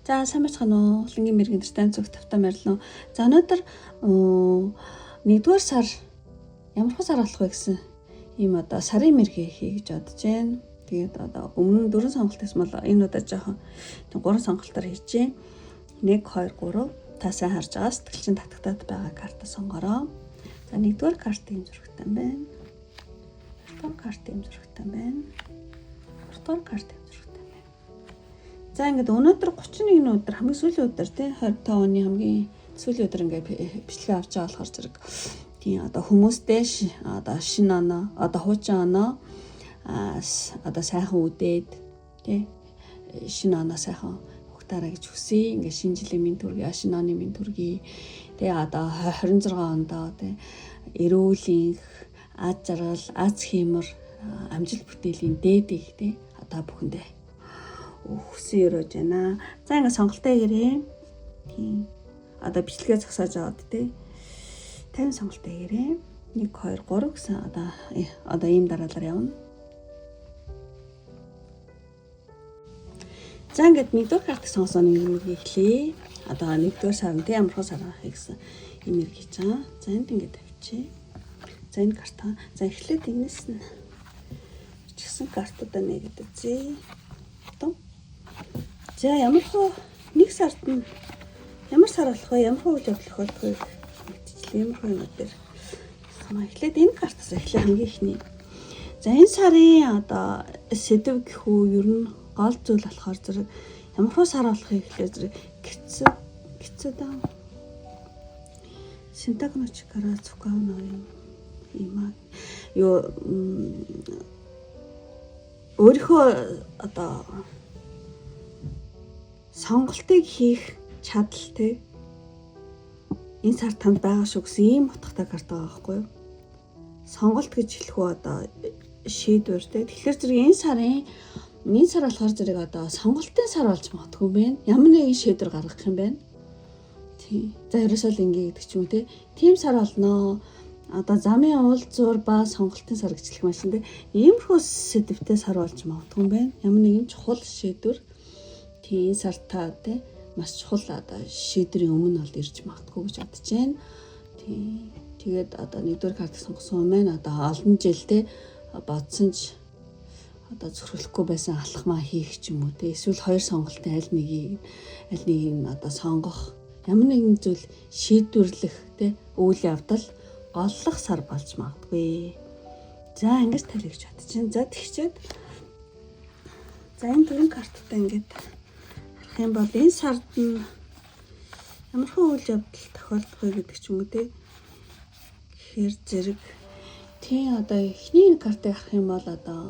За сайн байцгаана уу? Лингийн мэрэгэн тань зүг тавтаа морилно. За өнөөдөр 1-р сар ямар сар болох вэ гэсэн ийм одоо сарын мэргээ хий гэж бодож байна. Тэгээд одоо өмнө 4 сонголт гэсэн бол энэ удаа жоохон 3 сонголтоор хийжээ. 1 2 3 та сайн харж байгаа сэтгэлчин татагтаад байгаа карта сонгороо. За 1-р карт ийм зурагтай байна. 2-р карт ийм зурагтай байна. 3-р карт ийм зурагтай байна. За ингээд өнөөдөр 31 өдөр хамгийн сүүлийн өдөр тий 25 оны хамгийн сүүлийн өдөр ингээд бичлэгээ авч байгаа болохоор зэрэг тийм одоо хүмүүстэй одоо шинэ оноо одоо хуучин оноо одоо сайхан үдээд тий шинэ оноо сайхан ухтаараа гэж хүсье. Ингээд шинэ жилийн минь төргий, шинэ оны минь төргий. Тий одоо 26 ондоо тий эрүүл, аз жаргал, аз хиймэр, амжилт бүтээлийн дээд их тий одоо бүхэндээ хүсэн өрөөж байна. За ингээд сонголтоо гэрээ. Тийм. Одоо бичлэгээ зогсоож аваад тий 50 сонголтоо гэрээ. 1 2 3 гэсэн одоо ийм дараалал явна. За ингээд 1-р картыг сонгосон нэг эхлэе. Одоо 1-р сард тий амархан сар ахыг гэсэн юм хийж байгаа. За энд ингээд тавьчих. За энэ карта. За эхлээд энэс нь чигсэн картуудаа нэгэд үзье. За ямар хөө нэг сард нь ямар сар болох вэ? Ямар хөө үйл явдал болох вэ? Мэдчихлээ. Ямар хөө юм дээр. Эхлээд энэ картаас эхлэх хамгийн ихний. За энэ сарын одоо сэдв гэх үү ер нь гол зүйл болохоор зэрэг ямар хөө сар болохыг эхлэх зэрэг гिचүү даа. Синтагночкара цукаано юм юу өөрийнхөө одоо сонголтыг хийх чадал те энэ сар танд байгаа шүү гэсэн ийм утгатай карт байгаа байхгүй юу? Сонголт гэж хэлэх үү одоо шийдвэр те. Тэгэхээр зэрэг энэ сар болохоор зэрэг одоо сонголтын сар болж магадгүй байна. Ямар нэгэн шийдвэр гаргах юм байна. Тий. За ерөөсөө л ингэ гэдэг ч юм уу те. Тим сар болноо. Одоо замын уулзуур ба сонголтын сар гэж хэлэх машин те. Иймэрхүү сэдвтэй сар болж магадгүй юм байна. Ямар нэгэн чухал шийдвэр тий энэ сартаа те маш чухал одоо шийдвэрийн өмнө бол ирж магадгүй гэж бодож байна. Тий. Тэгээд одоо 1-р картыг сонгосон юм байна. Одоо олон жил те бодсон ч одоо зөвхөлөхгүй байсан алхмаа хийх ч юм уу те эсвэл 2 сонголтын аль нэгийг одоо сонгох ямар нэгэн зүйл шийдвэрлэх те үйл явдал голлох сар болж магадгүй. За ингэж тавья гэж бодож байна. За тэгчээд за энэ төрлийн карттай ингээд харах юм бол энэ сард нь ямар хөө үйл явдал тохиолдох вэ гэдэг ч юм уу те. Тэгэхээр зэрэг тий одоо эхний картыг харах юм бол одоо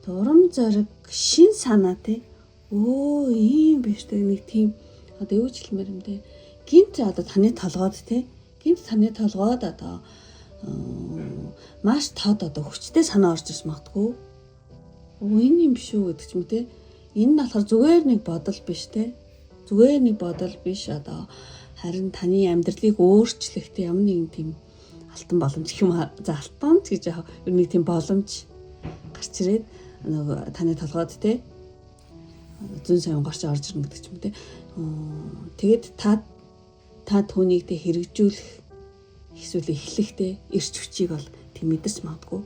зурам зориг шин санаа те ийм биш те нэг тийм одоо юу ч хэлмээр юм те гинт одоо таны толгойд те гинт таны толгойд одоо маш тод одоо хүчтэй санаа орж ирж магадгүй энэ юм биш үү гэдэг ч юм те энэ нь болохоор зүгээр нэг бодол биш те зүгээр нэг бодол биш одоо харин таны амьдралыг өөрчлөх те ямар нэгэн тийм алтан боломж гэх юм за алтан гэж яг нэг тийм боломж гарч ирээд нөгөө таны толгойд те зүүн сайн гарч орж ирнэ гэдэг ч юм те. Тэгээд та түүнийг те хэрэгжүүлэх эсвэл эхлэхтэй эрч хүчийг бол тийм мэдэрч магадгүй.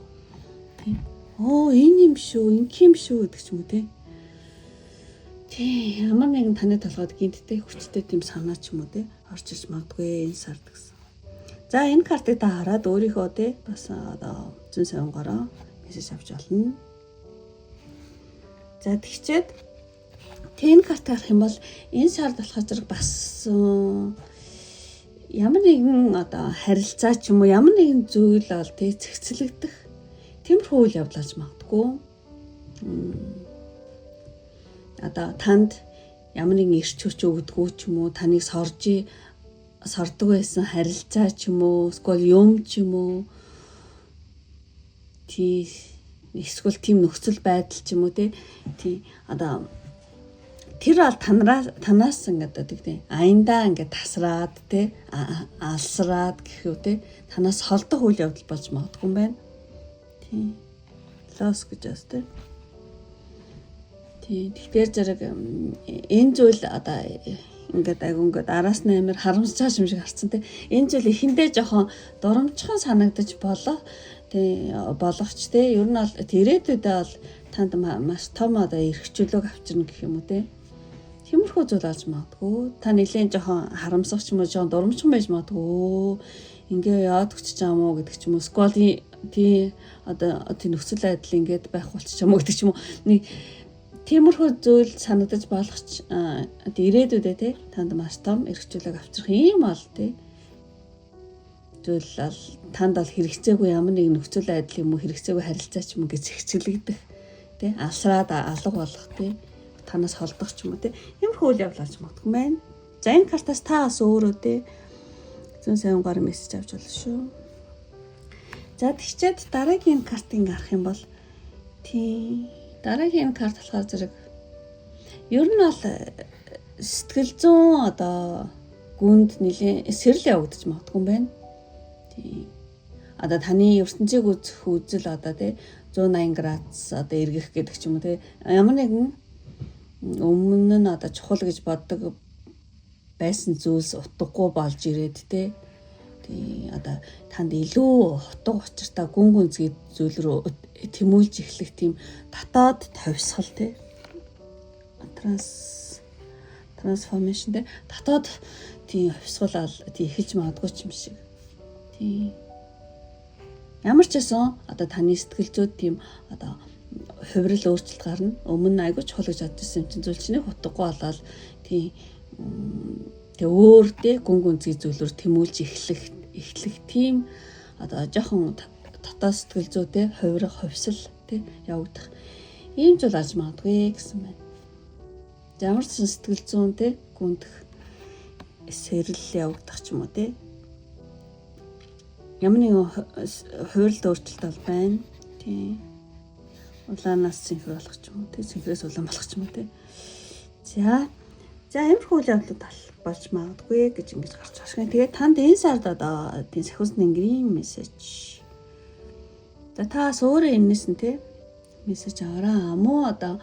Тийм. Энэ юм шүү, ингэх юм шүү гэдэг ч юм уу те. Тийм ямар нэгэн таны толгойд гинттэй хүчтэй тийм санаа ч юм уу те орж ирж магадгүй энэ сард гэсэн. За энэ картыг та хараад өөрийнхөө те бас одоо зүүн сайн гараа мессеж авч олно. За тэгчээд энэ карт харах юм бол энэ сард болохоор зэрэг бас ямар нэгэн одоо харилцаа ч юм уу ямар нэгэн зүйл бол тэг цэгцлэгдэх тиймэрхүү үйл явдлаж магадгүй. Одоо танд ямар нэгэн эрч хүч өгдөггүй ч юм уу таныг сордог байсан харилцаа ч юм уу эсвэл юм ч юм уу тий эсвэл тийм нөхцөл байдал ч юм уу тий одоо тэр бол танаас ингээд гэдэг аяндаа ингээд тасраад тий алсраад гэх үү тий танаас холдох үйл явдал болж магадгүй юм байна. Тий. Лос гэж байна тий. Тэгэхээр зэрэг энэ зүйл одоо ингээд араас нь амар харамсаж юм шиг харцсан те. Энэ зүйл эхэндээ жоохон дурамчхан санагдаж болохч те. Ер нь бол ирээдүйдээ бол танд маш том одоо эрхчлөлөг авчирна гэх юм уу те. Тиймэрхүү зүйл болж магадгүй. Та нэлээд жоохон харамсах ч юм уу, жоохон дурамчхан байж магадгүй. Ингээ яад өгч чам уу гэдэг ч юм уу. Сквал одоо нөхцөл байдал ингээд байх болчих юм уу гэдэг ч юм уу. Нэг тиймэрхүү зүйл санагдаж болохч ирээдүйдээ те танд маш том эрхчлөлөг авчрах юм бол те зүйл бол танд бол хэрэгцээгүй ямар нэг нөхцөл байдал юм уу, хэрэгцээгүй харилцаа ч юм уу гэж зэгцэлэгдэх те асраад алга болох те танаас холдох ч юм уу те иймэрхүү үйл явдал болж магадгүй байна. За энэ картаас та бас өөрөө те зүүн сайн гар мессеж авч болно шүү. За тэгчээд дараагийн картыг харах юм бол дараагийн карт болохоор зэрэг ер нь бол сэтгэл зүйн одоо гүнд нэлийн сэрэл явагдаж магадгүй юм байна. Одоо таны ертөнцийг үзэх үзэл одоо тий 180 градус одоо эргэх гэдэг ч юм уу тий ямар нэгэн өмнө нь одоо чухал гэж боддог байсан зүйлс утгагүй болж ирээд тий одоо танд илүү утга учиртай гүн гүнзгий зүйл рүү тэмүүлж эхлэх тийм дотоод тавьсгал тий трансформашн тий дотоод тийм хувьсгал тий эхэлж магадгүй ч юм шиг тий ямар ч байсан одоо таны сэтгэл зүйд тийм одоо хувирал өөрчлөлт гарна. Өмнө нь айгүй чухал гэж бодсон юм чинь зүйл чинь утгагүй болоод тий өөр тий гүн гүнзгий зүйлээр тэмүүлж эхлэх тийм одоо жоохон дотоод сэтгэл зүй тий хувирах хувьсал тий явагдах ийм зүйл аж магадгүй гэсэн байна. Ямар ч сэтгэл зүйн тий гүндэх сэрэл явагдах ч юм уу тий ямар нэгэн хувиралд өөрчлөлт бол байна тий улаанаас синхро болох ч юм уу тий синхроос улаан болох ч юм уу тий за иймэрхүү үйл явдлууд болж магадгүй гэж ингэж гарч байгаа шин. Тэгээд танд энэ сард одоо тийм сахиусны грийн мессеж. За та өөрөө энэс нь тий мессеж аваараа муу одоо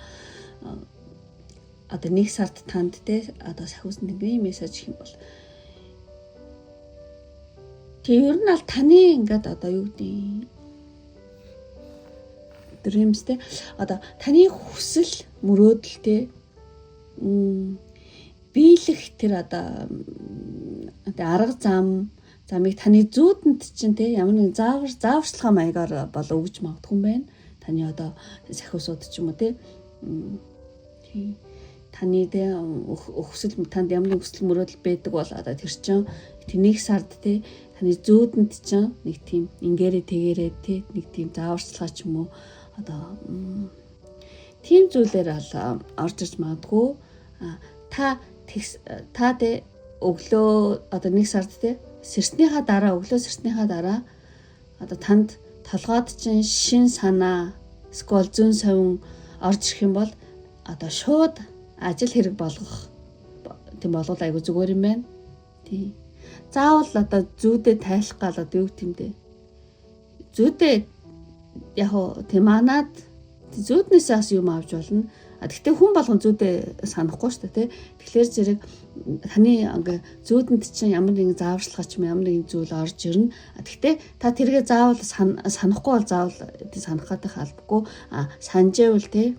нэг сард танд тий одоо сахиусны грийн мессеж гэх юм бол тий ер нь аль таны ингээд одоо юу гэдэг dreams тий одоо таны хүсэл мөрөөдөл тий биелэх тэр одоо арга замыг таны зүүдэнд чинь те ямар нэгэн зааварчилгаа маягаар бол өгж магадгүй юм байна. Таны одоо сахиусууд ч юм уу те таны те өсөл танд ямар нэгэн өсөл мөрөөдөл байдаг бол одоо тэр чинь тэнийг сард те таны зүүдэнд чинь нэг тийм ингээрээ тэгээрээ те нэг тийм зааварчилгаа ч юм уу одоо тийм зүйлээр бол орж иж магадгүй. Та тэ өглөө одоо нэг сард те сэрснийхаа дараа одоо танд толгойд чинь шин санаа скол зүүн совин орж ирэх юм бол одоо шууд ажил хэрэг болгох тийм болгол айгу зүгээр юм байна. Тий. Заавал одоо зүүдээ тайлах гал одоо юу гэм бэ? Зүүдээ яг хоо тийм манад зүүднээс бас юм авч болно. Гэхдээ хүн болгон зүүдээ санахгүй шүү дээ тий. Тэгэхээр зэрэг таны ингээ зүүдэнд чинь ямар нэгэн зааварчилгаа ч юм ямар нэгэн зүйл орж ирнэ. Гэхдээ та тэргээ заавал санахгүй бол заавал санах гэдэг албагүй. Санжээвэл тий.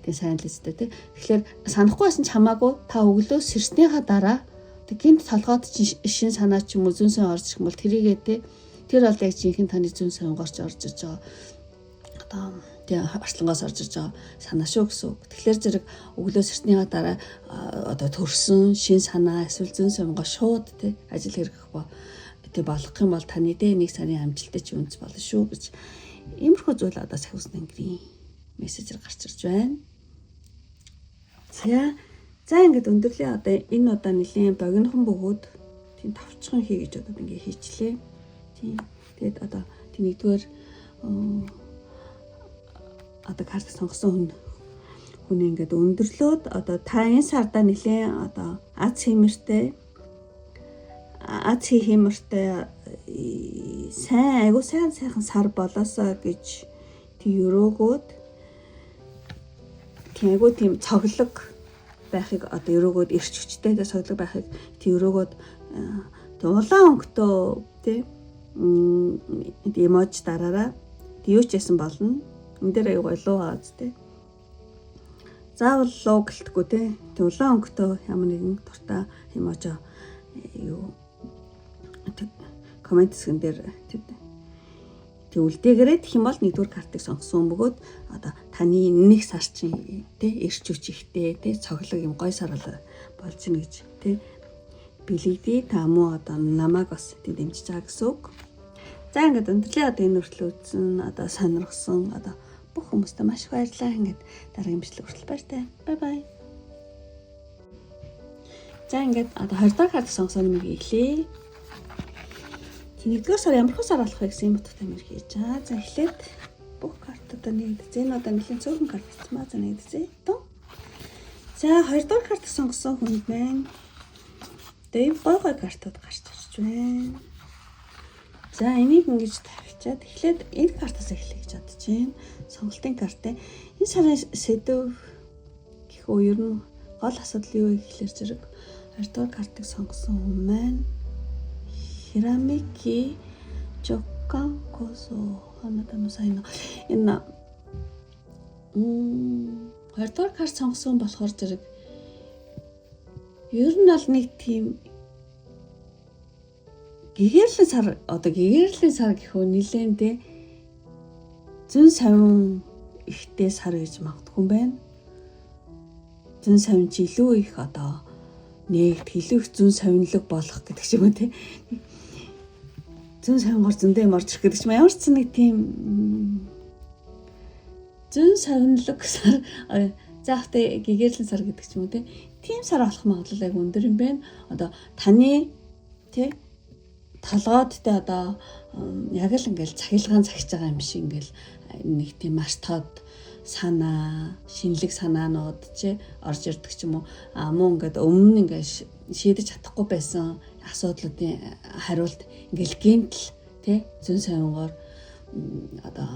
Тэгээ сайн л үстэй тий. Тэгэхээр санахгүй байсан ч хамаагүй та өглөө сэрснийхаа дараа гинт толгойд чинь шин санаа ч юм уу зүүн сон орж ирэх юм бол тэрийгээ тий. Тэр бол яг жинхэнэ таны зүүн сон горч орж иж байгаа. Одоо тийм арслангаас орж иж байгаа санаа шүү гэсэн үг. Тэгэхээр зэрэг өглөө сэрснийхаа дараа одоо төрсөн шин санаа эсвэл зүүн сонгоо шууд тий ажил хэрэгэх тий болох юм бол таны дэ нэг сарын амжилттай ч үнс болно шүү гэж иймэрхүү зүйл одоо сахиусны гэрийн мессежээр гарч ирж байна. За ингээд өндөрлөө одоо энэ удаа нэлийн богинохон бөгөөд тийм товчхон хий гэж одоо ингээд хийчлээ. Тийм. Тэгээд одоо тийм нэгдүгээр одоо карт сонгосон хүн ингээд өндөрлөөд одоо та энэ сарда нэлээд одоо аз хиймэртэй айгуу сайхан сар болоосоо гэж тий өрөөгөөд тийм айгүй тийм цоглог байхыг одоо өрөөгөөд ирч хүчтэй цоглог байхыг тийм өрөөгөөд улаан өнгөтэй тий эможи дараараа юу ч ясан болно. Энд дээр аюу голуу хаац тий. Заавал лоо гэлтгүй тий. Тэг улаан өнгөтэй ямар нэгэн дуртай эможи юу коммент хэсгэн дээр тэг үлдээгээрээ гэх юм бол нэгдүгээр картыг сонгосон бөгөөд одоо таны нэг сар чинь тий ирч хүч ихтэй тий цоглог юм гой сар болж ийн гэж тий билэгдээ та муу одоо намайг бас тий дэмжиж байгаа гэсэн үг. За ингээд өндөрлөө одоо энэ хүртэл үзсэн одоо сонирхсон одоо бүх хүмүүстээ маш их баярлалаа. Ингээд дараагийн бичлэг хүртэл баяртай. Бай бай. За ингээд одоо 20 дахь карт сонгосон юм гэлээ. Нэгдүгээр сар ямар хөө сар болох вэ гэсэн юм утгатай мэр хийж байгаа. За эхлээд бүх картуудаа нэгдэзээ. Энэ одоо нэлийн цөөхөн карт бичмээ. За нэгдэзээ. За 2 дахь карт сонгосон хүн байна. Дэв гой картууд гарч ирж байна. За энийг ингэж тавьчаад эхлээд энэ картаас эхлэе гэж бодож байна. Сонголтын карт. Энэ сарын сэдв гэх үү ер нь гол асуудал юу вэ гэхлээр зэрэг 2 дахь картыг сонгосон хүн маань Хирамики Жоккан Косо ханадам сайн энэ 2 дахь карт сонгосон болохоор зэрэг ер нь бол нэг тийм гэгэрлийн сар гэх үү нилээн тэ зүүн савин ихтэй сар гэж магадгүй юм байна. Зүүн савин ч илүү их одоо нэгт илүү их зүүн савинлог болох гэдэг ч юм уу те. Зүүн савингор зөндөө морж ирэх гэдэг ч юм ямар ч нэг тийм зүүн савинлог сар заахтай гэгэрлийн сар гэдэг ч юм уу те. Тийм сар болох магадлал айгүй өндөр юм байна. Одоо таны те толгойд те одоо яг л ингээл цахилгаан цагиж байгаа юм шиг ингээл нэг тийм маш тод санаа, шинэлэг санаанууд ч орж ирдэг ч юм уу. Мөн ингээд өмнө ингээд шийдэж чадахгүй байсан асуудлуудын хариулт ингээл гэмтэл тий зүүн савингоор одоо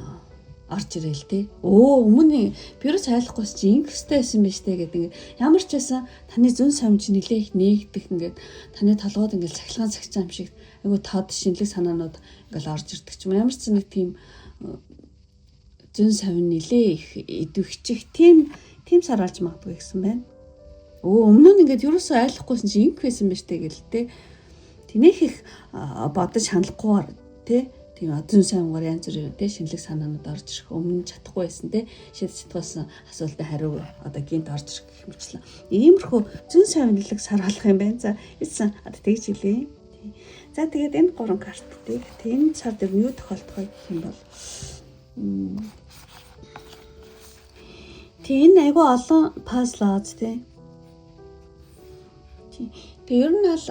орж ирээл тий. Өмнө вирус айлахгүйс чи ингэхтэй байсан биз дээ гэдэг ингээд ямар ч байсан таны зүүн савин чи нэлээ их нээгдэх ингээд таны толгойд ингээд цахилгаан цагж байгаа юм шиг айгу тод шинэлэг санаанууд ингээл орж ирдэг ч юм. Ямар ч нэг тийм зүүн савин нэлээ их идэвхчих тийм сар алж магадгүй гэсэн байна. Өмнө нь ингээд ерөөсөө айлахгүйсэн чи ингэх байсан биз дээ гэлтэй. Тэнийх их бодож хандлаггүйгээр тий тийм зүүн савингаар янз бүрийн тий шинэлэг санаанууд орж ирэх өмнө чадахгүй байсан тий шийдэж чадсан асуултад хариу одоо гинт орж ирэх гэх мэтлээ. Иймэрхүү зүүн савинлэг сар болох юм байна. За эцсэн одоо тэгж хэлээ. За тэгээд энэ 3 картыг энэ сар дээр юу тохиолдох вэ гэх юм бол энэ айгүй олон пазл ааз тий. Тэгээ ер нь бол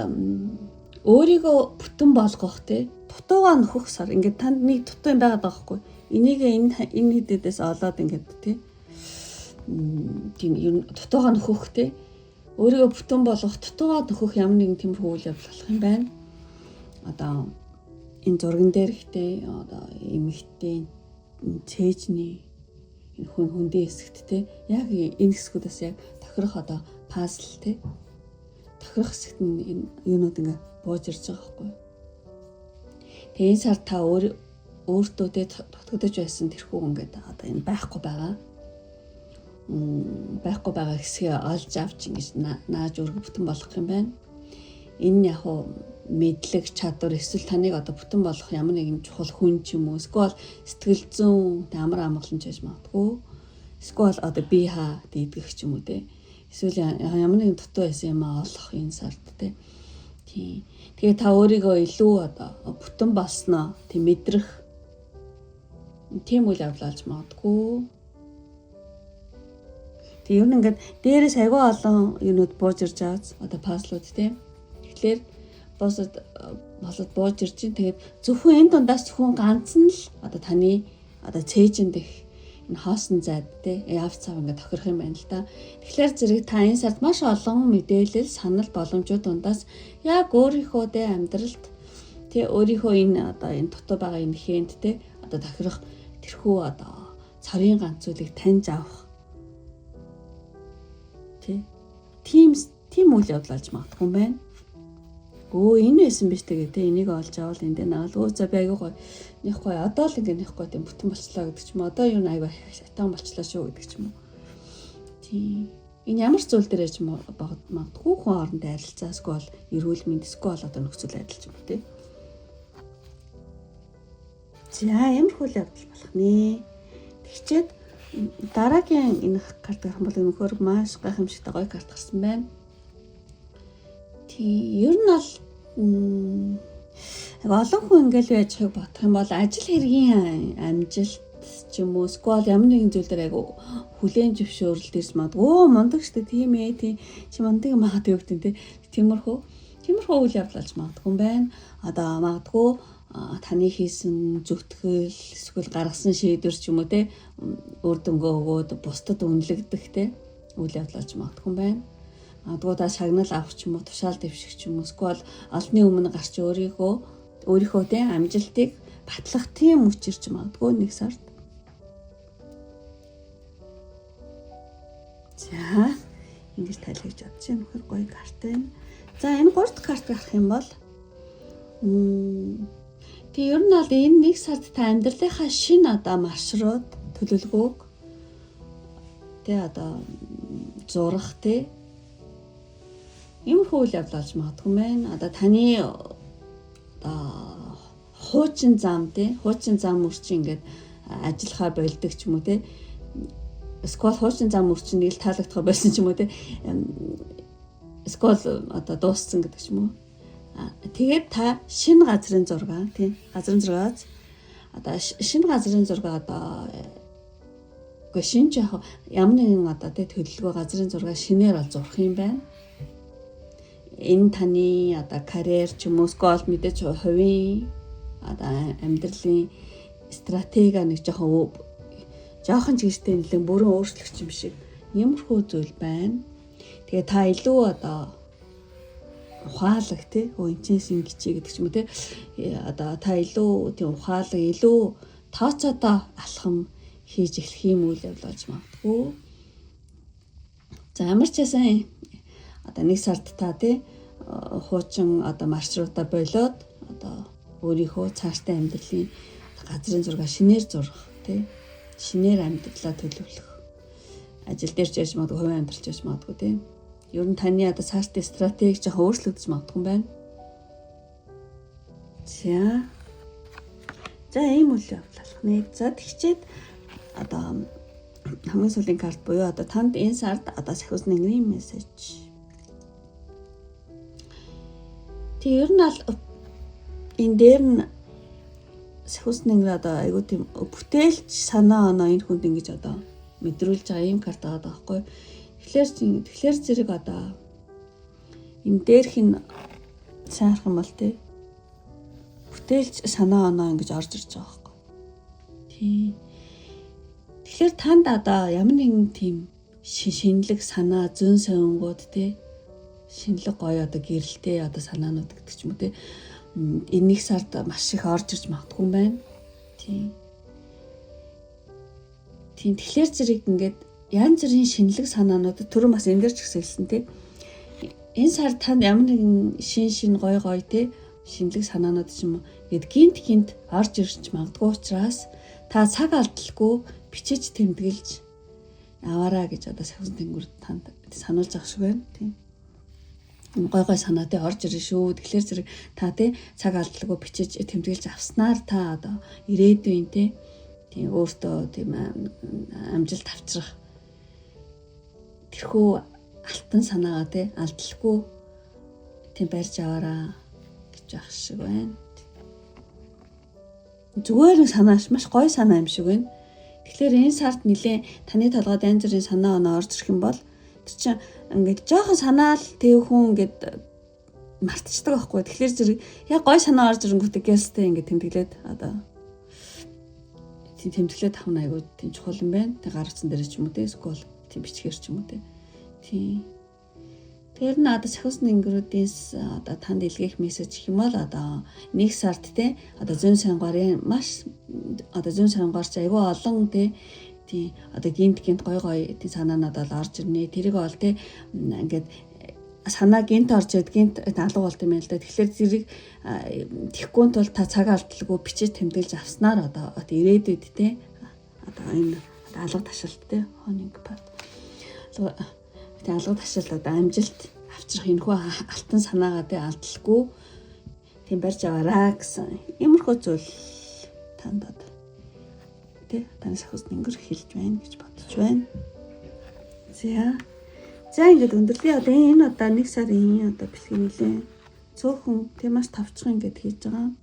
өөрийгөө бүтэн болгох тий. Дутуугаа нөхөх сар. Ингээд танд нэг дутуу юм байгаад байгаа хгүй. Энийг энэ хэдээс олоод ингээд тий. Тийм ер нь дутуугаа нөхөх тий. Өөрийгөө бүтэн болгох, дутуугаа нөхөх ямар нэгэн тиймэрхүү үйл явдал болох юм байна. Одоо энэ зурган дээр ихтэй одоо эмэгтэй цээжний хүндээ хэсэгт те яг энэ хэсгүүдээс яг тохирох одоо пазл те тохирох хэсэгт энэ юунууд ингээ бууж ирж байгаа байхгүй. Тэгээ энэ сар та өөртөө те тотгодож байсан тэрхүү ингээд одоо энэ байхгүй байгаа хэсгээ олж авч ингэж нааж өргө бүтэн болгох юм байна. Энэ яг уу мэдлэг чадвар эсвэл таныг одоо бүтэн болгох ямар нэгэн чухал хүн ч юм уу эсвэл сэтгэл зүйн амар амгалан ч гэж магадгүй эсвэл одоо бие хаа дийдгэх ч юм уу те эсвэл ямар нэгэн дутуу байсан юм олох энэ сард те тийм тэгээ та өөрийгөө илүү одоо бүтэн болсноо тийм мэдрэх тийм үйл явдал олж магадгүй тэгээ ер нь ингээд дээрээс айгүй олон юмуд бууж ирж байгаа одоо пазлууд те тэгэхээр босод бууж ирж чинь тэгээд зөвхөн энэ дундаас зөвхөн ганц нь л одоо таны одоо цээжинд их энэ хоосон зайд те яв цав ингээд тохирох юм байна л да. Тэгэхээр зэрэг та энэ сард маш олон мэдээлэл, санал, боломжууд дундаас яг өөрийнхөө те амьдралд те өөрийнхөө энэ одоо энэ дутуу байгаа энэ хэнд те одоо тохирох тэрхүү одоо царийн ганц зүйлийг таньж авах тий. Тим үйл явдал болж магадгүй юм байна. Энэ байсан биш тэгээ тий энийг олж авал энд наал за би аягүй гоё нэг гоё одоо л ингэ нэг гоё тийм бүтэн болчлоо гэдэг ч юм одоо юу аягүй хатан болчлоо шүү гэдэг ч юм уу. Тий энэ ямар ч зүйл дээр яж магадгүй хүн хоорондоо харилцаа эсвэл эрүүл мэнд эсвэл одоо нөхцөл байдал ч юм уу тий. За ямар хүл явдал болох нэ. Тэгчээд дараагийн энэ карт гэх юм бол өнөхөр маш гайхамшигтай гоё карт гарсан байна. Ер нь бол олон хүн ингээл байж байгааг бодох юм бол ажил хэргийн амжилт ч юм уу сквал ямар нэгэн зүйл дээр айгу хүлээн зөвшөөрөл дэрс магадгүй мундаг штэ тийм ээ тийм чи мундаг магадгүй гэдэг тийм тиймэрхүү үйл явдал болж магадгүй юм байна. Одоо магадгүй таны хийсэн зүтгэл эсвэл гаргасан шийдвэр ч юм уу те үр дүнгээ өгөөд бусдад үнэлэгдэх те үйл явдал болж магадгүй юм байна. Магадгүй та шагнал авах ч юм уу тушаал дэвших ч юм уу эсвэл олны өмнө гарч өөрийнхөө те амжилтыг батлах тийм үчирч магадгүй нэг сард. За ингэж тайлгаж бодож байна. Нөхөр гоё карт байна. За энэ 3 дахь карт гарах юм бол тэгээ ер нь бол энэ нэг сард та амьдралынхаа шинэ одоо маршрут төлөвлөгөөг тэгээ одоо зурах те иймэрхүү үйл явдал болж магадгүй байна. Одоо таны хуучин зам мөрчин ингээд ажиллахаа болдог ч юм уу те. Эсвэл хуучин зам мөрчин нэг л таалагдах байсан ч юм уу те. Эсвэл одоо дууссан гэдэг ч юм уу. Тэгээд та шинэ газрын зураг тийм газрын зургаас одоо шинэ газрын зураг одоо шинж ямар нэгэн одоо төлөвлөгөө газрын зураг шинээр ол зурх юм байна. Энэ таны одоо карьер ч юм уу скол мэдээж хувийн одоо амьдралын стратеги нэг жоохон чигтэй нэлээд бүрэн өөрчлөгч юм шиг иймэрхүү зүйл байна. Тэгээ та илүү одоо ухаалаг тий өөнчнээс ингэчээ гэдэг ч юм уу тий одоо та илүү тийм ухаалаг илүү тооцоодоо алхам хийж эхлэх юм үйл явдал болж магадгүй. За ямар ч байсан одоо нэг сард та тий хуучин одоо маршрутаа болоод одоо өөрийнхөө цаашдаа амьдралын газрын зураг шинээр зурах тий шинээр амьдралаа төлөвлөх ажил дээр ч яж магадгүй хувийн амьдралч яж магадгүй тий ер нь таны одоо цаашдын стратеги жоохон өөрчлөгдөж магадгүй юм байна. За ийм үйл явдал болох нэ. За тэгчээд одоо хамгийн сүүлийн карт буюу одоо танд энэ сард одоо сахиус нэгний мессеж. Тэг ер нь бол энэ дээр нь сахиус нэгний одоо айгуу тийм бүтээлч санаа оноо энэ хүнд ингэж одоо мэдрүүлж байгаа ийм карт байгаа байхгүй. Тэгэхээр зэрэг одоо энэ дээрх нь сайрах юм бол тий бүтээлч санаа оноо ингэж орж ирж байгаа байхгүй. Тий. Тэгэхээр танд одоо ямар нэгэн тийм шинэлэг санаа зөн сонгууд тий шинэлэг гоё одоо гэрэлтэй одоо санаанууд гэдэг ч юм уу тий энэ нэг сард маш их орж ирж магадгүй юм байна. Тий. Тэгэхээр зэрэг ингээд янз бүрийн шинэлэг санаанууд түрүүн бас энэ дээр ч гэсэн тий энэ сар танд ямар нэгэн шин гоё тий шинэлэг санаанууд ч юм уу гээд гинт орж ирж магадгүй учраас та цаг алдалгүй бичиж тэмдэглэж аваараа гэж одоо сахиус тэнгэр танд сануулж байгаа шиг байна тий гой санаатай орж ирнэ шүү. Тэгэхээр зэрэг та тий цаг алдалгүй бичиж тэмдэглэж авснаар та одоо ирээдүйн тий тийм өөртөө тийм амжилт авчрах тэрхүү алтан санаагаа тий алдалгүй тийм барьж аваараа гэж байх шиг байна. Зүгээр нэг санааш маш гоё санаа юм шиг байна. Тэгэхээр энэ сард нэлээ таны толгойд янз бүрийн санаа оноо орж ирэх юм бол тэр чинь ингээд жоохон санаал тэг хүн ингээд мартчихдаг байхгүй. Тэгэхээр зэрэг яг гоё санаа орж ирэнгүүтээ гэстэй ингээд тэмдэглээд одоо тийм тэмдэглээд авах нь айгүй тийм чухал юм байна. Тэг гар утсан дээр ч юм уу те скол тийм бичгээр ч юм уу те. Тийм. Тэр нь одоо сахиус нэнгэрүүдээс одоо танд илгээх мессеж гэх юм бол одоо нэг сард те одоо зүүн сонгоорын маш одоо зүүн сонгоорч айгүй олон те тий одоо гинт гой тий санаанууд бол орж ирнэ. Тэрийг бол тий ингээд санаа гинт орж ирээд гинт алга болт юм л да. Тэгэхээр зэрэг тэхгүй тул та цаг алдалгүй бичиж тэмдэглэж авснаар одоо ирээдүйд тий одоо энэ алга ташаалт тий honing part. Тэгээ алга ташаалт одоо амжилт авчрах энэхүү алтан санаагаа тий алдалгүй тийм барьж аваарай гэсэн иймэрхүү зүйл танд одоо тий таны сахус нэнгэр хэлж байна гэж бодож байна. За ингээд өндөрлөө одоо энэ одоо 1 сарын одоо бэлгийн нэлээ цөөхөн тийм маш тавчхан ингээд хийж байгаа.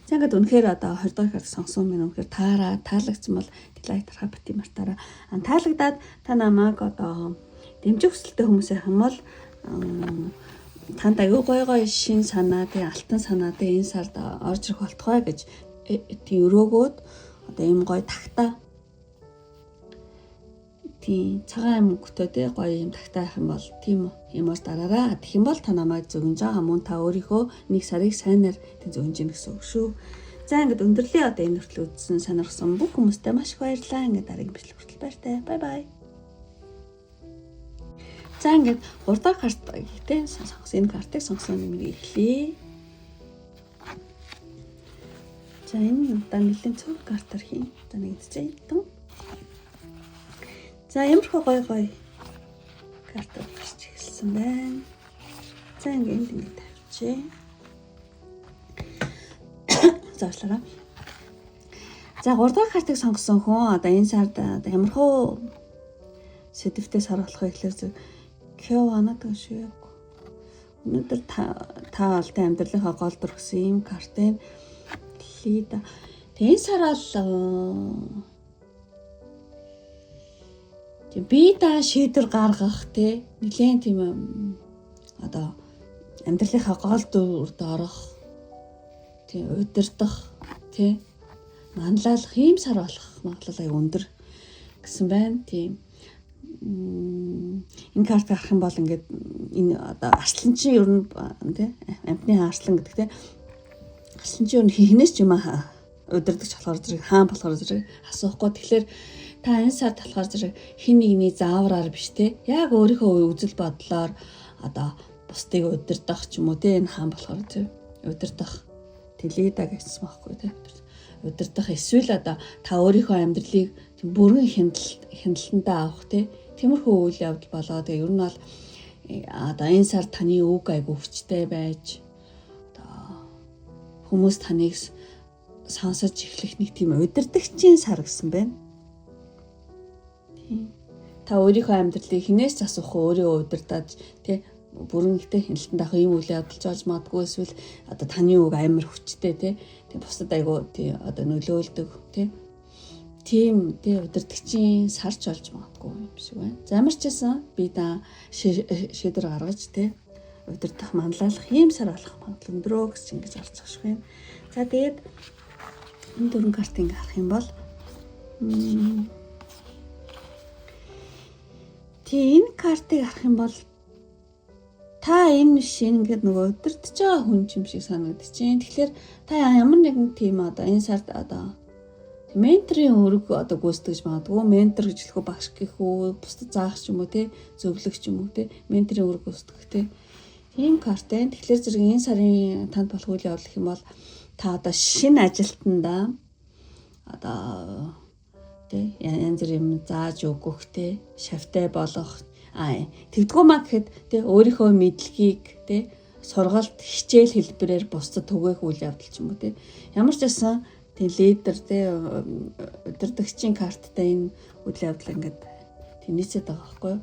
За ингээд үнэхээр одоо 20 дахь карт сонсон минь үнэхээр таалагдсан бол дилайт хапти мартаараа таалагдаад та намайг одоо дэмжих хүсэлтэй хүмүүс байх юм бол танд аюу гой шин санаа тий алтан санаа тий энэ сард орж ирэх болтугай гэж тий өрөөгөөд одоо ийм гой тагтаа тий цагаан мөнгөтэй тий гоё юм тагтаа авах юм бол тийм юмор дараараа тэгэх юм бол та намайг зөвнж байгаа мөн та өөрийнхөө 1 сарыг сайнаар тий зөвнж ийн гэсэн үг шүү. За ингээд өндөрлөө одоо энэ хүртэл үзсэн сонирхсан бүх хүмүүстээ маш их баярлалаа. Ингээд дараагийн бичлэг хүртэл баяртай. Бай. За ингээд 3 дахь карт гэхдээ сонгосон энэ картыг сонгосон юм эхлэе. За энэ удаа нэлээд цөөх картаар хийн. За нэг идчихье. За ямархуу гоё карт гарч эхэлсэн байна. За ингээд тавьчих. Заашлаа. За 3 дахь картыг сонгосон хүн одоо энэ сард ямархуу сэдвтээ сар болохыг ихлээр Кёванад шүү. Өнөөдөр та олдын амьдралынхаа гол дүр гэсэн ийм картын лида. Тэгээ энэ сар бол би та шийдвэр гаргах тий нэлээд тийм одоо амьдралынхаа гол дүрд орох тий удирдах тий манлайлах ийм сар болох магадлал өндөр гэсэн байна. Тийм энэ карт гарах юм бол ингээд энэ одоо арслан чинь ер нь тий амтны арслан гэдэг тий арслан чинь ер нь хинээс ч юм удирдахч болохоор зэрэг хаан болохоор зэрэг асуухгүй. Тэгэхээр та энэ сард болохоор зэрэг хин нэгний заавраар биш тий яг өөрийнхөө үзэл бодлоор одоо бусдыг удирдах ч юм уу тий энэ хаан болохоор тий удирдах тэлэда гэсэн байхгүй тий удирдах эсвэл одоо та өөрийнхөө амьдралыг бүрэн хяналтандаа авах тий тиймэрхүү үйл явдал болоо. Тэгээ ер нь бол одоо энэ сар таны үг айгу хүчтэй байж одоо хүмүүс таныг сонсож эхлэх нэг тийм удирдахчийн сар гэсэн байна. Та өөрийнхөө амьдралыг хинээс ч асуух өөрөө удирдах тий бүрэн ихтэй хяналтанд авах ийм үйл явдал болж магадгүй эсвэл одоо таны үг амар хүчтэй тий бусдад айгу тий одоо нөлөөлдөг тий тийм тий удирдахчийн сарч болж магадгүй юм шиг байна. За ямар ч байсан би да шийдвэр гаргаж тий удирдах манлайлах ийм сар болох магадлал өндөрөө гэж ингэж орцох шиг байна. За тэгээд энэ 4 картыг харах юм бол тий энэ картыг харах юм бол та энэ шин ингээд нөгөө удирдах байгаа хүн юм шиг санагдчихээн. Тэгэхээр та ямар нэгэн тийм одоо энэ сард одоо менторын өрг одоо гүйцэтгэж магадгүй ментор гэж хэлэхгүй багш гэх үү бусдад заах ч юм уу те зөвлөгч юм уу те менторын өрг гүйцэтгэх те ийм карт байна. Тэгэхээр зэрэг энэ сарын танд болох үйл явдал гэх юм бол та одоо шинэ ажилтнаа одоо те янз бүр юм зааж өгөх те шавтай болох тэгдэггүй маа гэхэд те өөрийнхөө мэдлэгийг те сургалт хичээл хэлбэрээр бусдад түгээх үйл явдал ч юм уу те ямар ч байсан тэг лидер тий удирдахчийн карттай энэ үйл явдал ингээд тэнийцээд байгаа байхгүй юу.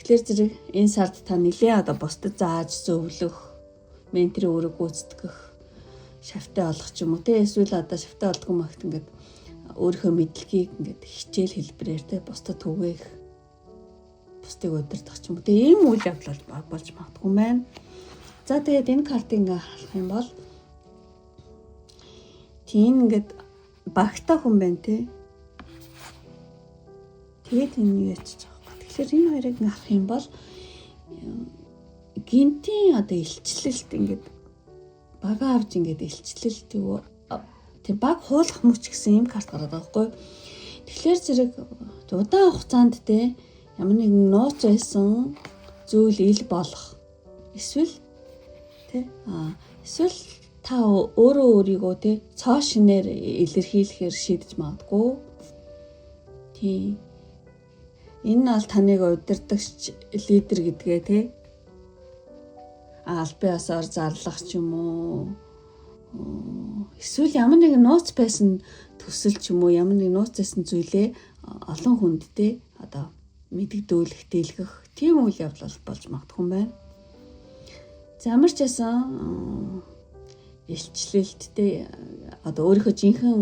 Тэгэхээр зэрэг энэ сард та нэлээ одоо бусдад зааж зөвлөх, менторын өрөг гүйцэтгэх, шавтай олох ч юм уу тий эсвэл одоо шавтай олдгоо магт ингээд өөрийнхөө мэдлэгийг ингээд хичээл хэлбэрээр тий бусдад түгээх, бусдыг удирдах ч юм уу тий ийм үйл явдал болж магадгүй байна. За тэгээд энэ картыг ингээд харах юм бол тийм ингээд багтаа хүн байна тий. Тэгээд энэ юу ячиж байгаа юм. Тэгэхээр энэ хоёрыг ингээд харах юм бол гинтийн одоо илчлэлт ингээд бага авч ингээд илчлэлт юу тий баг хуулах мөч гэсэн юм карт гараад байгаа байхгүй. Тэгэхээр зэрэг удаан хугацаанд те ямар нэгэн нууц байсан зүйл ил болох. Эсвэл та өөрөө өөрийгөө те цоо шинээр илэрхийлэхээр шийдэж магадгүй. Тийм. Энэ нь аль таныг удирдагч лидер гэдгээ те аль биесээр зарлах ч юм уу. Эсвэл ямар нэгэн нууц байсан төсөл ч юм уу, ямар нэгэн нууц байсан зүйлээ олон хүнд те одоо мэддүүлэх, дэлгэх тийм үйл явдал болж магадгүй юм байна. За ямар ч байсан илчлэлттэй одоо өөрийнхөө жинхэнэ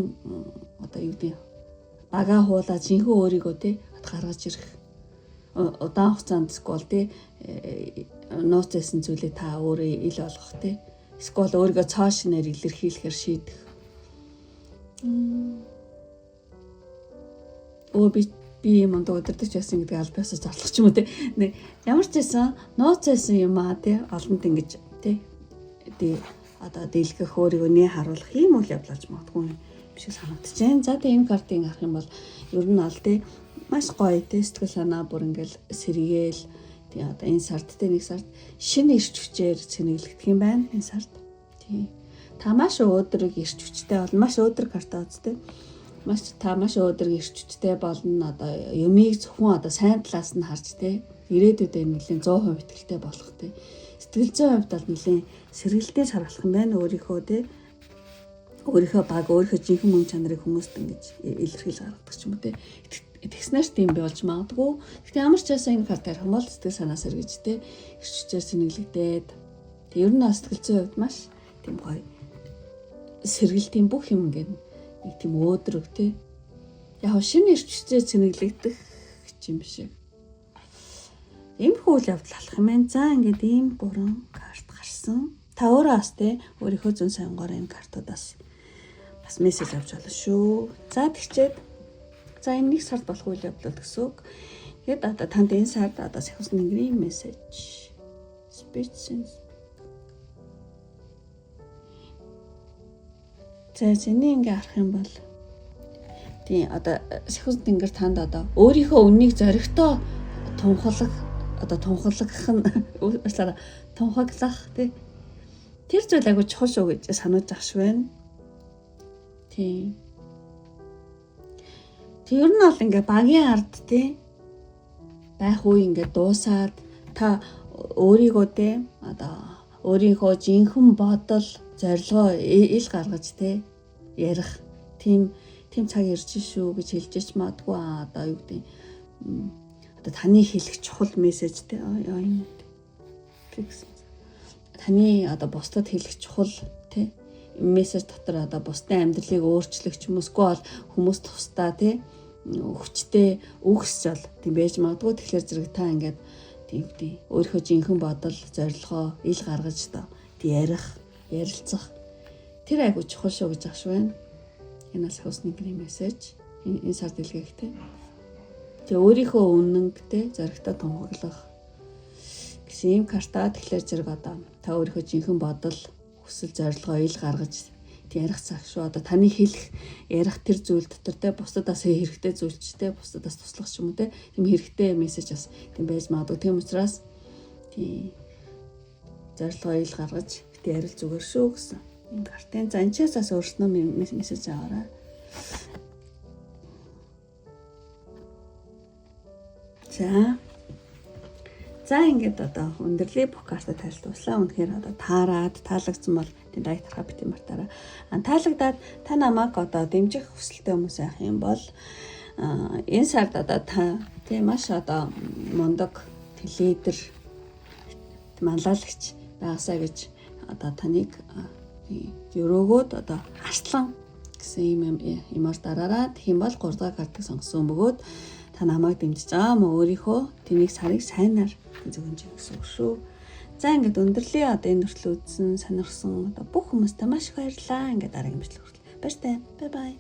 одоо юу гэдэг бага хуулаа жинхэнэ өөрийгөө те гаргаж ирэх удаан хугацаанд скол те нууц байсан зүйлээ та өөрөө ил болгох те скол өөрийгөө цоо шинээр илэрхийлэхээр шийдэх. Би юм удирдах байсан гэдэг албаасаа зарлах ч юм уу те. Ямар ч байсан нууц байсан юм аа те олонд ингэж те одоо дэлгэх өөрийгөө нэ харуулах ийм үйл явдал болж магадгүй юм шиг санагдаж байна. За тэгээ энэ картыг харах юм бол ер нь аль те маш гоё те сэтгэл санаа бүр ингээл сэргээл тэгээ одоо энэ сард те нэг сард шинэ ирч хүчээр цэнэглэгдэх юм байна энэ сард. Тий. Та маш өөдрөг ирч хүчтэй бол маш өөдрөг карта үзтэй. Маш өөдрөг ирч хүчтэй болно. Одоо юмыг зөвхөн одоо сайн талаас нь харж те ирээдүйдээ нэлийн 100% итгэлтэй болох те. Сэтгэл зүйн хувьд бол нэлийн сэргэлтээр шаргалах юм байна өөрийнхөө те. Өөрийнхөө баг өөрийнхөө жинхэнэ мөн чанарыг хүмүүст ингэж илэрхийлж гаргадаг ч юм уу те. Тэгснээр тийм болж магадгүй. Гэхдээ ямар ч байсан энэ картаар хэмээл сэтгэл санаа сэргэж те ирч хүчээр цэнэглэгдээд тэг ер нь сэтгэл зүйн хувьд маш тийм гоё сэргэлтийн бүх юм ингээд нэг тийм өөдрөг те. Яг шинэ ирч хүчээр цэнэглэгдэх юм шиг. Иймэрхүү үйл явдал болох юм байна. За ингээд ийм 3 карт гарсан. Та өөрөө бас те өөрийнхөө зүүн сонгоор энэ картуудаас бас мессеж авч болно шүү. За тэгчээд за энэ нэг сард болох үйл явдал гэсэн үг. Тэгээд одоо танд энэ сард одоо сахиус нэгний мессеж speech sense. За зэний ингээ харах юм бол тийм одоо сахиус тэнгэр танд одоо өөрийнхөө үннийг зоригтой тунхаглах тий. Тэр зүйл айгу чухал шүү гэж санаж ах шүү байна. Тийм. Тэг ер нь бол ингээ багийн ард тий байх үе ингээ дуусаад та өөрийгөө тий одоо өөрийнхөө жинхэнэ бодол зорилгоо ил гаргаж тий ярих тийм цаг ирж шүү гэж хэлжээч магадгүй одоо юу гэдэг одоо таны хэлэх чухал мессеж тий таны одоо бусдад хэлэх чухал тий мессеж дотор одоо бусдын амьдралыг өөрчлөх ч юм уусгүй хүмүүс тусдаа тий хүчтэй үгсч бол тийм байж магадгүй. Тэгэхээр зэрэг та ингээд тийм өөрийнхөө жинхэнэ бодол зорилгоо ил гаргаж та ярилцах тэр айгу чухал шүү гэж ахш байна. Энэ бас хусны гэрийн мессеж энэ сард илгээхтэй. Тэгээ өөрийнхөө үнэнтэй зоригтой тунхаглах гэсэн юм карта. Тэгэхээр зэрэг одоо та өөрийнхөө жинхэнэ бодол хүсэл зорилгоо ил гаргаж ярих цаг шүү. Одоо таны хэлэх ярих тэр зүйл дотор те бусдаас хэрэгтэй зүйлчтэй бусдаас туслах ч юм уу те тийм хэрэгтэй мессеж бас тийм байж магадгүй. Тийм учраас тийм зорилгоо ил гаргаж ярил зүгээр шүү гэсэн энэ картын. За энэчээс өөрснөө мессеж аваарай. За ингээд одоо өндөрлөлийн бүх карта тайлбарлуулсан. Үнэхээр одоо таалагдсан бол тийм дайтрахаа битэн мартаараа. Таалагдаад та намайг одоо дэмжих хүсэлтэй хүмүүс байх юм бол энэ сард одоо та тийм маш одоо мундаг лидер манлайлагч байгаасаа гэж одоо таныг өрөөгөөд одоо арслан гэсэн юмар дараараа тэгэх юм бол 3 дахь картыг сонгосон бөгөөд та намайг дэмжиж байгаа мó өөрийнхөө тэнийг сарыг сайнаар зөвхөн гэсэн үг шүү. За ингээд өндөрлөлийн одоо энэ хүртэл үзсэн сонирхсан одоо бүх хүмүүстээ маш их баярлалаа. Ингээд дараагийн бичлэг хүртэл баяртай. Бай бай.